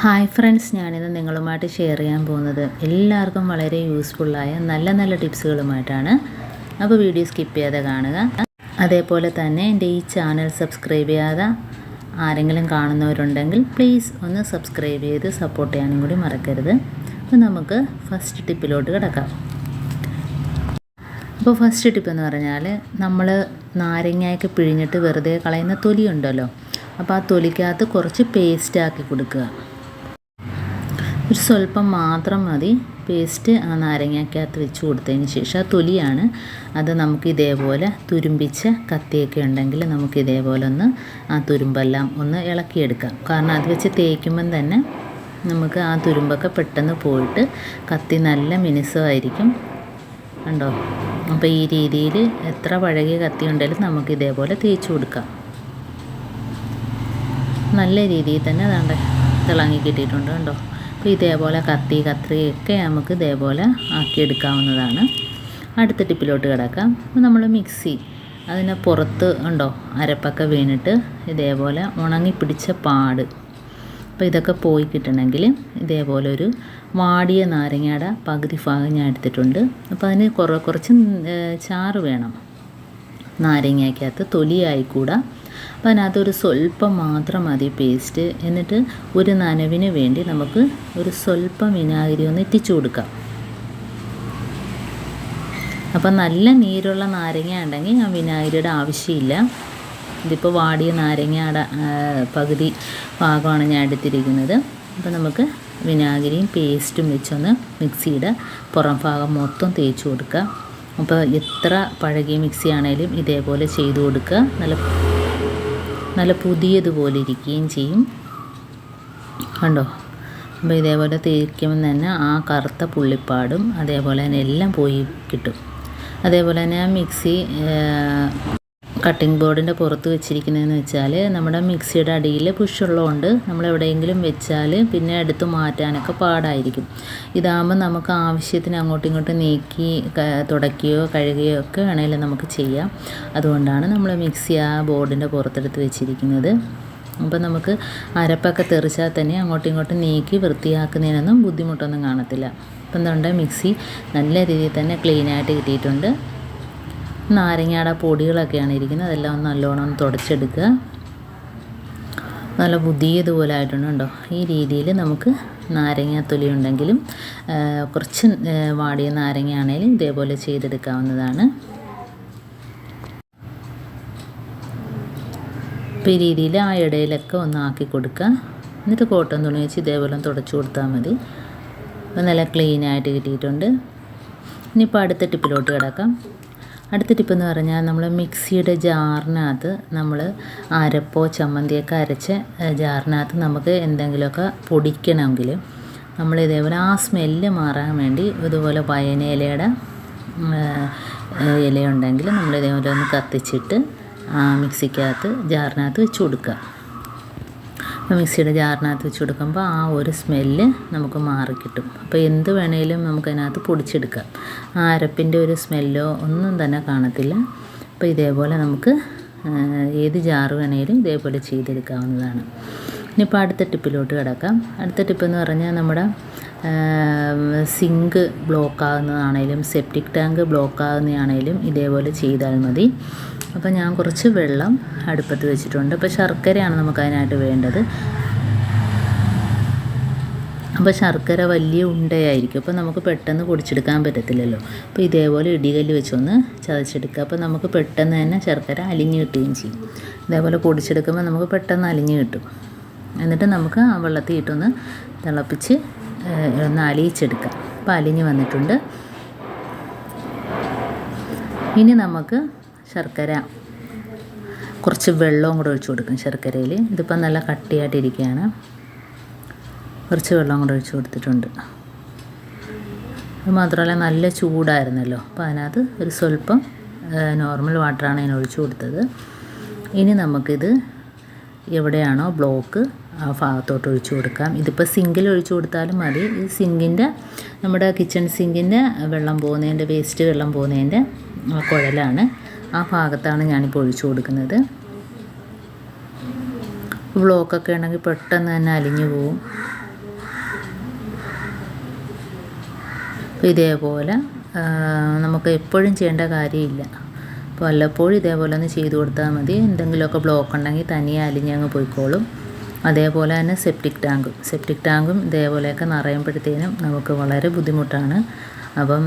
Hi friends, ഞാനിന്ന് നിങ്ങളുമായിട്ട് share ചെയ്യാൻ പോകുന്നത് എല്ലാവർക്കും വളരെ യൂസ്ഫുള്ളായ നല്ല ടിപ്സുകളുമായിട്ടാണ്. അപ്പോൾ വീഡിയോ സ്കിപ്പ് ചെയ്യാതെ കാണുക. അതേപോലെ തന്നെ എൻ്റെ ഈ ചാനൽ സബ്സ്ക്രൈബ് ചെയ്യാതെ ആരെങ്കിലും കാണുന്നവരുണ്ടെങ്കിൽ പ്ലീസ് ഒന്ന് സബ്സ്ക്രൈബ് ചെയ്ത് സപ്പോർട്ട് ചെയ്യാനും കൂടി മറക്കരുത്. അപ്പോൾ നമുക്ക് ഫസ്റ്റ് ടിപ്പിലോട്ട് കിടക്കാം. അപ്പോൾ ഫസ്റ്റ് ടിപ്പ് എന്ന് പറഞ്ഞാൽ, നമ്മൾ നാരങ്ങയൊക്കെ പിഴിഞ്ഞിട്ട് വെറുതെ കളയുന്ന തൊലിയുണ്ടല്ലോ, അപ്പോൾ ആ തൊലിക്കകത്ത് കുറച്ച് പേസ്റ്റ് ആക്കി കൊടുക്കുക. ഒരു സ്വല്പം മാത്രം മതി പേസ്റ്റ് ആ നാരങ്ങയ്ക്കകത്ത് വെച്ച് കൊടുത്തതിന് ശേഷം ആ തൊലിയാണ് അത് നമുക്ക് ഇതേപോലെ തുരുമ്പിച്ച കത്തിയൊക്കെ ഉണ്ടെങ്കിൽ നമുക്ക് ഇതേപോലെ ഒന്ന് ആ തുരുമ്പെല്ലാം ഒന്ന് ഇളക്കിയെടുക്കാം. കാരണം അത് വെച്ച് തേക്കുമ്പം തന്നെ നമുക്ക് ആ തുരുമ്പൊക്കെ പെട്ടെന്ന് പോയിട്ട് കത്തി നല്ല മിനുസമായിരിക്കും. കണ്ടോ? അപ്പോൾ ഈ രീതിയിൽ എത്ര പഴകിയ കത്തി ഉണ്ടെങ്കിലും നമുക്ക് ഇതേപോലെ തേച്ച് കൊടുക്കാം. നല്ല രീതിയിൽ തന്നെ അതാണ്ട് തിളങ്ങി കിട്ടിയിട്ടുണ്ട്. കണ്ടോ? അപ്പോൾ ഇതേപോലെ കത്രികയൊക്കെ നമുക്ക് ഇതേപോലെ ആക്കിയെടുക്കാവുന്നതാണ്. അടുത്ത ടിപ്പിലോട്ട് കിടക്കാം. അപ്പോൾ നമ്മൾ മിക്സി അതിന് പുറത്ത് ഉണ്ടോ അരപ്പൊക്കെ വീണിട്ട് ഇതേപോലെ ഉണങ്ങിപ്പിടിച്ച പാട്, അപ്പോൾ ഇതൊക്കെ പോയി കിട്ടണമെങ്കിൽ ഇതേപോലെ ഒരു വാടിയ നാരങ്ങയുടെ പകുതി ഭാഗം ഞാൻ എടുത്തിട്ടുണ്ട്. അപ്പോൾ അതിന് കുറച്ച് ചാറ് വേണം. നാരങ്ങയ്ക്കകത്ത് തൊലിയായിക്കൂടാ. അപ്പോൾ അതിനകത്തൊരു സ്വല്പം മാത്രം മതി പേസ്റ്റ്. എന്നിട്ട് ഒരു നനവിന് വേണ്ടി നമുക്ക് ഒരു സ്വല്പം വിനാഗിരി ഒന്ന് ഇറ്റിച്ചു കൊടുക്കാം. അപ്പം നല്ല നീരുള്ള നാരങ്ങ ഉണ്ടെങ്കിൽ ഞാൻ വിനാഗിരിയുടെ ആവശ്യമില്ല. ഇതിപ്പോൾ വാടിയ നാരങ്ങയുടെ പകുതി ഭാഗമാണ് ഞാൻ എടുത്തിരിക്കുന്നത്. അപ്പോൾ നമുക്ക് വിനാഗിരിയും പേസ്റ്റും വെച്ചൊന്ന് മിക്സിയുടെ പുറം ഭാഗം മൊത്തം തേച്ച് കൊടുക്കുക. അപ്പോൾ എത്ര പഴകിയ മിക്സി ആണെങ്കിലും ഇതേപോലെ ചെയ്തു കൊടുക്കുക. നല്ല പുതിയതുപോലെ ഇരിക്കുകയും ചെയ്യും. കണ്ടോ? അപ്പോൾ ഇതേപോലെ തേക്കുമ്പോൾ തന്നെ ആ കറുത്ത പുള്ളിപ്പാടും അതേപോലെ തന്നെ എല്ലാം പോയി കിട്ടും. അതേപോലെ തന്നെ ആ മിക്സി കട്ടിംഗ് ബോർഡിൻ്റെ പുറത്ത് വെച്ചിരിക്കുന്നതെന്ന് വെച്ചാൽ നമ്മുടെ മിക്സിയുടെ അടിയിൽ പുഷുള്ളതുകൊണ്ട് നമ്മൾ എവിടെയെങ്കിലും വെച്ചാൽ പിന്നെ എടുത്ത് മാറ്റാനൊക്കെ പാടായിരിക്കും. ഇതാകുമ്പോൾ നമുക്ക് ആവശ്യത്തിന് അങ്ങോട്ടും ഇങ്ങോട്ടും നീക്കി തുടയ്ക്കുകയോ കഴുകുകയോ ഒക്കെ വേണമെങ്കിലും നമുക്ക് ചെയ്യാം. അതുകൊണ്ടാണ് നമ്മൾ മിക്സി ആ ബോർഡിൻ്റെ പുറത്തെടുത്ത് വെച്ചിരിക്കുന്നത്. അപ്പോൾ നമുക്ക് അരപ്പൊക്കെ തെറിച്ചാൽ തന്നെ അങ്ങോട്ടും ഇങ്ങോട്ടും നീക്കി വൃത്തിയാക്കുന്നതിനൊന്നും ബുദ്ധിമുട്ടൊന്നും കാണത്തില്ല. അപ്പം എന്തുകൊണ്ട് മിക്സി നല്ല രീതിയിൽ തന്നെ ക്ലീനായിട്ട് കിട്ടിയിട്ടുണ്ട്. നാരങ്ങയുടെ പൊടികളൊക്കെയാണ് ഇരിക്കുന്നത്, അതെല്ലാം ഒന്ന് നല്ലോണം ഒന്ന് തുടച്ചെടുക്കുക. നല്ല പുതിയതുപോലെ ആയിട്ടുണ്ട്. കണ്ടോ? ഈ രീതിയിൽ നമുക്ക് നാരങ്ങാത്തൊലി ഉണ്ടെങ്കിലും കുറച്ച് വാടിയ നാരങ്ങയാണെങ്കിലും ഇതേപോലെ ചെയ്തെടുക്കാവുന്നതാണ്. അപ്പോൾ ഈ രീതിയിൽ ആ ഇടയിലൊക്കെ ഒന്ന് ആക്കി കൊടുക്കുക. എന്നിട്ട് കോട്ടൺ തുണി വെച്ച് ഇതേപോലെ തുടച്ചു കൊടുത്താൽ മതി. അപ്പോൾ നല്ല ക്ലീനായിട്ട് കിട്ടിയിട്ടുണ്ട്. ഇനിയിപ്പോൾ അടുത്ത ടിപ്പിലോട്ട് കിടക്കാം. അടുത്ത ടിപ്പെന്ന് പറഞ്ഞാൽ, നമ്മൾ മിക്സിയുടെ ജാറിനകത്ത് നമ്മൾ അരപ്പോ ചമ്മന്തിയൊക്കെ അരച്ച ജാറിനകത്ത് നമുക്ക് എന്തെങ്കിലുമൊക്കെ പൊടിക്കണമെങ്കിൽ നമ്മൾ ഇതേപോലെ ആ സ്മെല്ല് മാറാൻ വേണ്ടി ഇതുപോലെ വയനയിലയുടെ ഇലയുണ്ടെങ്കിൽ നമ്മൾ ഇതേപോലെ ഒന്ന് കത്തിച്ചിട്ട് ആ മിക്സിക്കകത്ത് ജാറിനകത്ത് വെച്ച് കൊടുക്കുക. അപ്പോൾ മിക്സിയുടെ ജാറിനകത്ത് വെച്ച് കൊടുക്കുമ്പോൾ ആ ഒരു സ്മെല്ല് നമുക്ക് മാറിക്കിട്ടും. അപ്പോൾ എന്ത് വേണേലും നമുക്കതിനകത്ത് പൊടിച്ചെടുക്കാം. ആ അരപ്പിൻ്റെ ഒരു സ്മെല്ലോ ഒന്നും തന്നെ കാണത്തില്ല. അപ്പോൾ ഇതേപോലെ നമുക്ക് ഏത് ജാറ് വേണേലും ഇതേപോലെ ചെയ്തെടുക്കാവുന്നതാണ്. ഇനിയിപ്പോൾ അടുത്ത ടിപ്പിലോട്ട് കിടക്കാം. അടുത്ത ടിപ്പെന്ന് പറഞ്ഞാൽ, നമ്മുടെ സിങ്ക് ബ്ലോക്കാകുന്നതാണേലും സെപ്റ്റിക് ടാങ്ക് ബ്ലോക്കാകുന്നതാണേലും ഇതേപോലെ ചെയ്താൽ മതി. അപ്പോൾ ഞാൻ കുറച്ച് വെള്ളം അടുപ്പത്ത് വെച്ചിട്ടുണ്ട്. അപ്പോൾ ശർക്കരയാണ് നമുക്കതിനായിട്ട് വേണ്ടത്. അപ്പോൾ ശർക്കര വലിയ ഉണ്ടയായിരിക്കും, അപ്പോൾ നമുക്ക് പെട്ടെന്ന് പൊടിച്ചെടുക്കാൻ പറ്റത്തില്ലല്ലോ. അപ്പോൾ ഇതേപോലെ ഇടികല്ല് വെച്ചൊന്ന് ചതച്ചെടുക്കുക. അപ്പോൾ നമുക്ക് പെട്ടെന്ന് തന്നെ ശർക്കര അലിഞ്ഞ് കിട്ടുകയും ചെയ്യും. ഇതേപോലെ പൊടിച്ചെടുക്കുമ്പോൾ നമുക്ക് പെട്ടെന്ന് അലിഞ്ഞ് കിട്ടും. എന്നിട്ട് നമുക്ക് ആ വെള്ളത്തിൽ ഇട്ടൊന്ന് തിളപ്പിച്ച് ഒന്ന് അലിയിച്ചെടുക്കാം. അപ്പോൾ അലിഞ്ഞ് വന്നിട്ടുണ്ട്. ഇനി നമുക്ക് ശർക്കര കുറച്ച് വെള്ളവും കൂടെ ഒഴിച്ച് കൊടുക്കും ശർക്കരയിൽ. ഇതിപ്പോൾ നല്ല കട്ടിയായിട്ടിരിക്കുകയാണ്. കുറച്ച് വെള്ളം കൂടെ ഒഴിച്ച് കൊടുത്തിട്ടുണ്ട്. അത് മാത്രമല്ല നല്ല ചൂടായിരുന്നല്ലോ, അപ്പോൾ അതിനകത്ത് ഒരു സ്വല്പം നോർമൽ വാട്ടറാണ് ഞാൻ ഒഴിച്ച് കൊടുത്തത്. ഇനി നമുക്കിത് എവിടെയാണോ ബ്ലോക്ക് ആ ഭാഗത്തോട്ട് ഒഴിച്ച് കൊടുക്കാം. ഇതിപ്പോൾ സിങ്കിൽ ഒഴിച്ച് കൊടുത്താലും മതി. ഈ സിങ്കിൻ്റെ, നമ്മുടെ കിച്ചൺ സിങ്കിൻ്റെ വെള്ളം പോകുന്നതിൻ്റെ, വേസ്റ്റ് വെള്ളം പോകുന്നതിൻ്റെ കുഴലാണ്. ആ ഭാഗത്താണ് ഞാനിപ്പോൾ ഒഴിച്ചു കൊടുക്കുന്നത്. ബ്ലോക്കൊക്കെ ഉണ്ടെങ്കിൽ പെട്ടെന്ന് തന്നെ അലിഞ്ഞു പോവും. അപ്പോൾ ഇതേപോലെ നമുക്ക് എപ്പോഴും ചെയ്യേണ്ട കാര്യമില്ല. അപ്പോൾ വല്ലപ്പോഴും ഇതേപോലെ ഒന്ന് ചെയ്ത് കൊടുത്താൽ മതി. എന്തെങ്കിലുമൊക്കെ ബ്ലോക്ക് ഉണ്ടെങ്കിൽ തനിയെ അലിഞ്ഞങ്ങ് പോയിക്കോളും. അതേപോലെ തന്നെ സെപ്റ്റിക് ടാങ്കും ഇതേപോലെയൊക്കെ നിറയുമ്പോഴത്തേനും നമുക്ക് വളരെ ബുദ്ധിമുട്ടാണ്. അപ്പം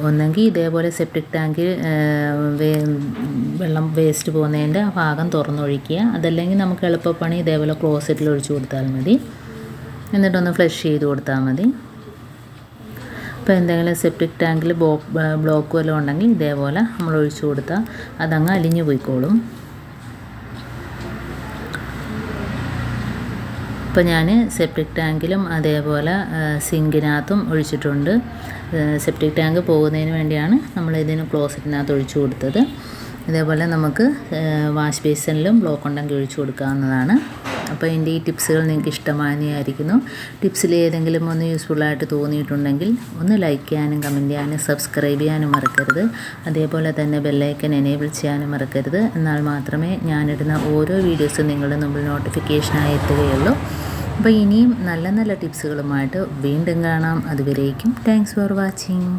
ഒന്നെങ്കിൽ ഇതേപോലെ സെപ്റ്റിക് ടാങ്കിൽ വെള്ളം വേസ്റ്റ് പോകുന്നതിൻ്റെ ആ ഭാഗം തുറന്നൊഴിക്കുക. അതല്ലെങ്കിൽ നമുക്ക് എളുപ്പപ്പണി ഇതേപോലെ ക്ലോസറ്റിൽ ഒഴിച്ചു കൊടുത്താൽ മതി. എന്നിട്ടൊന്ന് ഫ്ലഷ് ചെയ്ത് കൊടുത്താൽ മതി. അപ്പോൾ എന്തെങ്കിലും സെപ്റ്റിക് ടാങ്കിൽ ബ്ലോക്ക് വല്ലതും ഉണ്ടെങ്കിൽ ഇതേപോലെ നമ്മൾ ഒഴിച്ചു കൊടുത്താൽ അതങ്ങ് അലിഞ്ഞു പോയിക്കോളും. ഇപ്പോൾ ഞാൻ സെപ്റ്റിക് ടാങ്കിലും അതേപോലെ സിങ്കിനകത്തും ഒഴിച്ചിട്ടുണ്ട്. സെപ്റ്റിക് ടാങ്ക് പോകുന്നതിന് വേണ്ടിയാണ് നമ്മൾ ഇതിന് ക്ലോസറ്റിനകത്ത് ഒഴിച്ചു കൊടുത്തത്. ഇതേപോലെ നമുക്ക് വാഷ് ബേസിനിലും ബ്ലോക്ക് ഉണ്ടെങ്കിൽ ഒഴിച്ചു കൊടുക്കാവുന്നതാണ്. അപ്പോൾ എൻ്റെ ഈ ടിപ്സുകൾ നിങ്ങൾക്ക് ഇഷ്ടമായെന്ന് വിചാരിക്കുന്നു. ടിപ്സിൽ ഏതെങ്കിലും ഒന്ന് യൂസ്ഫുള്ളായിട്ട് തോന്നിയിട്ടുണ്ടെങ്കിൽ ഒന്ന് ലൈക്ക് ചെയ്യാനും കമൻറ്റ് ചെയ്യാനും സബ്സ്ക്രൈബ് ചെയ്യാനും മറക്കരുത്. അതേപോലെ തന്നെ ബെല്ലൈക്കൻ എനേബിൾ ചെയ്യാനും മറക്കരുത്. എന്നാൽ മാത്രമേ ഞാനിടുന്ന ഓരോ വീഡിയോസും നിങ്ങളുടെ മുമ്പിൽ നോട്ടിഫിക്കേഷനായി എത്തുകയുള്ളൂ. അപ്പോൾ ഇനിയും നല്ല നല്ല ടിപ്സുകളുമായിട്ട് വീണ്ടും കാണാം. അതുവരേക്കും താങ്ക്സ് ഫോർ വാച്ചിങ്.